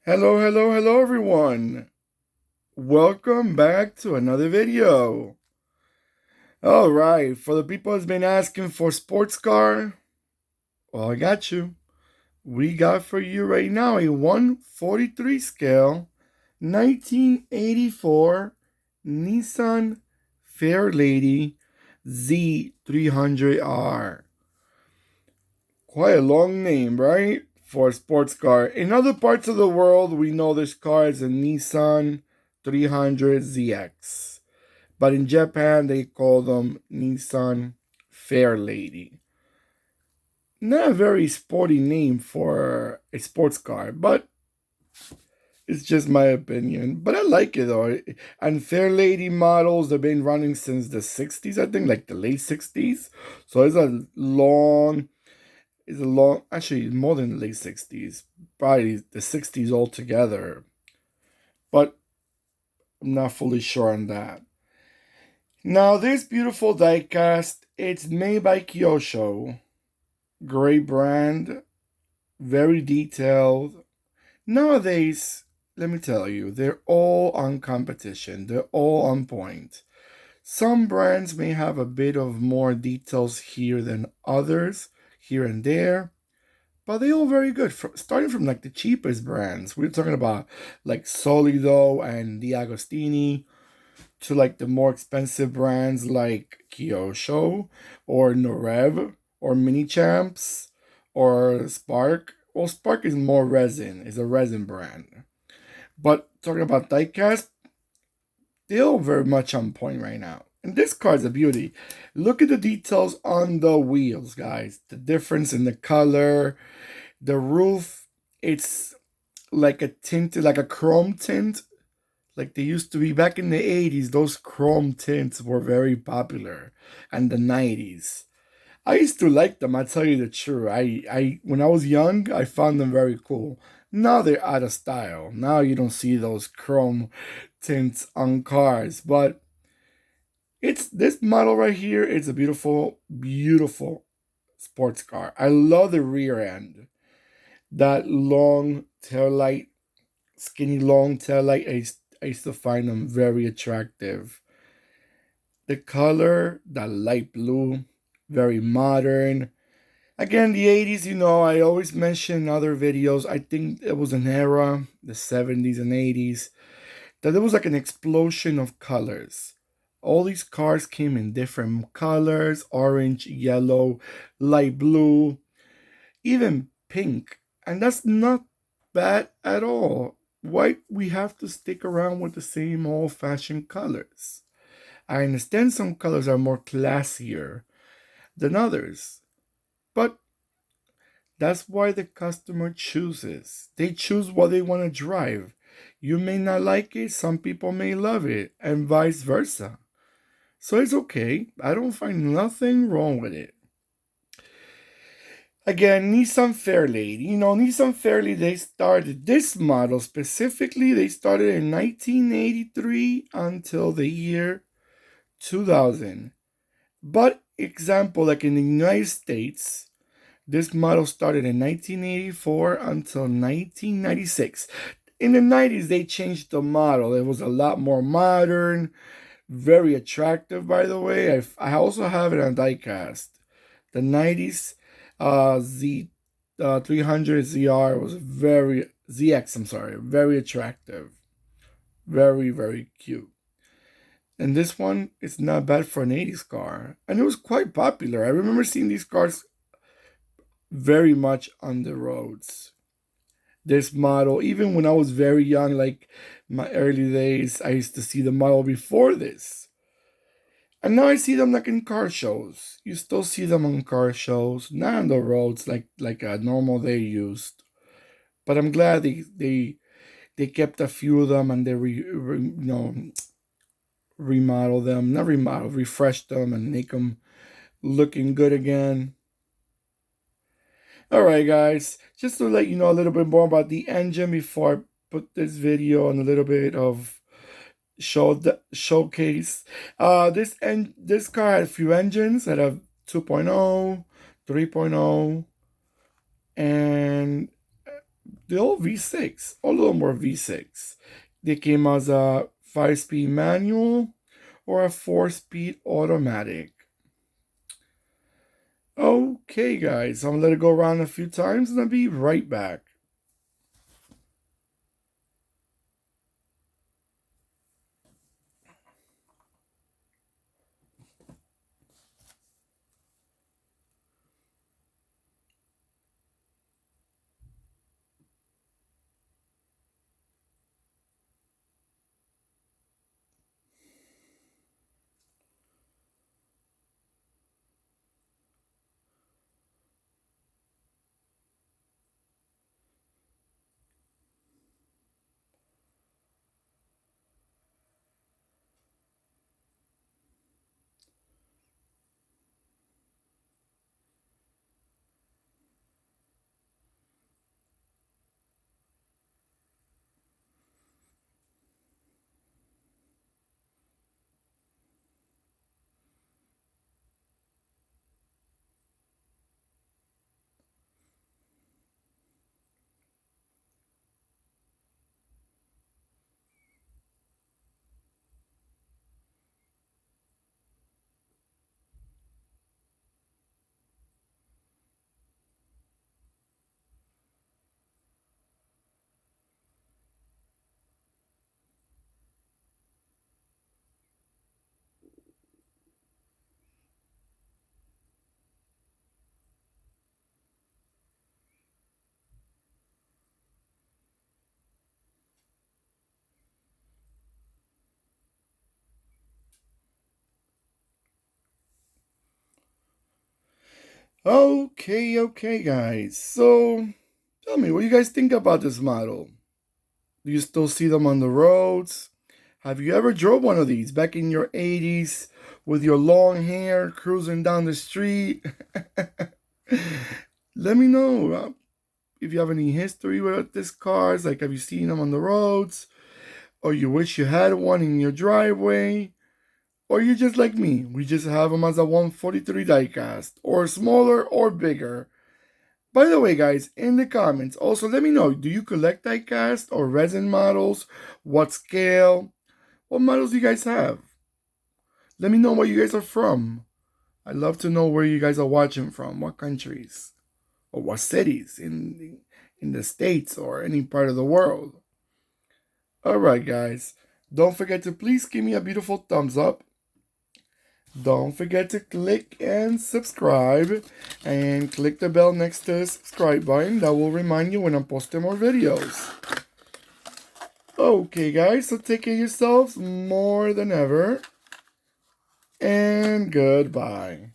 Hello, hello, hello, everyone. Welcome back to another video. All right, for the people that's been asking for sports car, well, I got you. We got for you right now a 143 scale 1984 Nissan Fairlady Z 300R. Quite a long name, right? For a sports car. In other parts of the world, we know this car as a Nissan 300ZX. But in Japan, they call them Nissan Fairlady. Not a very sporty name for a sports car, but it's just my opinion. But I like it though. And Fairlady models, they've been running since the 60s, I think, like the late 60s. So actually more than the late 60s, probably the 60s altogether, but I'm not fully sure on that. Now, this beautiful diecast, it's made by Kyosho. Great brand, very detailed. Nowadays, let me tell you, they're all on competition, they're all on point. Some brands may have a bit of more details here than others, here and there. But they all very good. Starting from like the cheapest brands, we're talking about like Solido and Diagostini, to like the more expensive brands like Kyosho or Norev or Mini Champs or Spark. Well, Spark is more resin, is a resin brand. But talking about diecast, they're all very much on point right now. And this car's a beauty. Look at the details on the wheels, guys. The difference in the color, the roof, it's like a tinted, like a chrome tint, like they used to be back in the 80s. Those chrome tints were very popular, and the 90s. I used to like them, I tell you the truth. I when I was young, I found them very cool. Now they're out of style. Now you don't see those chrome tints on cars, but it's this model right here. It's a beautiful, beautiful sports car. I love the rear end, that long tail light, skinny long tail light. I used to find them very attractive. The color, that light blue, very modern. Again, the 80s, I always mention in other videos, I think it was an era, the 70s and 80s, that there was like an explosion of colors. All these cars came in different colors: orange, yellow, light blue, even pink. And that's not bad at all. Why we have to stick around with the same old fashioned colors? I understand some colors are more classier than others, but that's why the customer chooses. They choose what they want to drive. You may not like it, some people may love it, and vice versa. So it's okay. I don't find nothing wrong with it. Again, Nissan Fairlady. Nissan Fairlady, they started this model specifically, they started in 1983 until the year 2000. But, example, like in the United States, this model started in 1984 until 1996. In the 90s, they changed the model. It was a lot more modern, very attractive, by the way. I also have it on diecast. The 90s Z 300 ZR was very, ZX, I'm sorry, very attractive. Very, very cute. And this one is not bad for an 80s car. And it was quite popular. I remember seeing these cars very much on the roads. This model, even when I was very young, like my early days, I used to see the model before this. And now I see them like in car shows. You still see them on car shows, not on the roads like a normal they used. But I'm glad they kept a few of them and they remodel them, not remodel, refresh them and make them looking good again. All right, guys, just to let you know a little bit more about the engine before I put this video on a little bit of showcase. This car has a few engines that have 2.0, 3.0, and They're all V6. All of them were V6. They came as a 5-speed manual or a 4-speed automatic. Okay, guys, I'm gonna let it go around a few times and I'll be right back. Okay, guys. So, tell me, what do you guys think about this model? Do you still see them on the roads? Have you ever drove one of these back in your 80s with your long hair cruising down the street? Let me know if you have any history with these cars. Like, have you seen them on the roads? Or you wish you had one in your driveway? Or you're just like me, we just have them as a 143 diecast, or smaller or bigger. By the way, guys, in the comments, also let me know, do you collect diecast or resin models? What scale? What models do you guys have? Let me know where you guys are from. I'd love to know where you guys are watching from, what countries, or what cities in the States or any part of the world. Alright, guys, don't forget to please give me a beautiful thumbs up. Don't forget to click and subscribe and click the bell next to the subscribe button. That will remind you when I'm posting more videos. Okay, guys, so take care of yourselves more than ever. And goodbye.